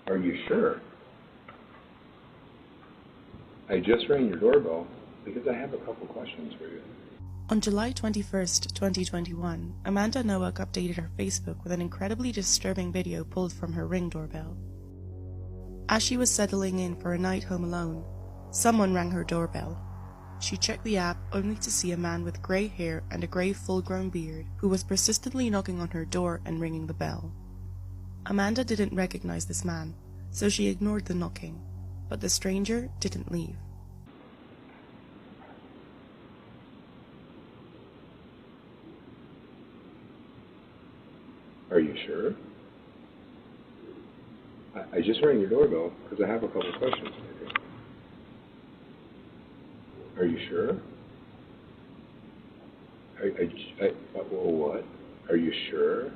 Are you sure? I just rang your doorbell because I have a couple questions for you. On July 21st, 2021, Amanda Nowak updated her Facebook with an incredibly disturbing video pulled from her Ring doorbell. As she was settling in for a night home alone, someone rang her doorbell. She checked the app only to see a man with grey hair and a grey full-grown beard who was persistently knocking on her door and ringing the bell. Amanda didn't recognize this man, so she ignored the knocking, but the stranger didn't leave. Are you sure? I just rang your doorbell because I have a couple questions for you. Are you sure? Well, what? Are you sure?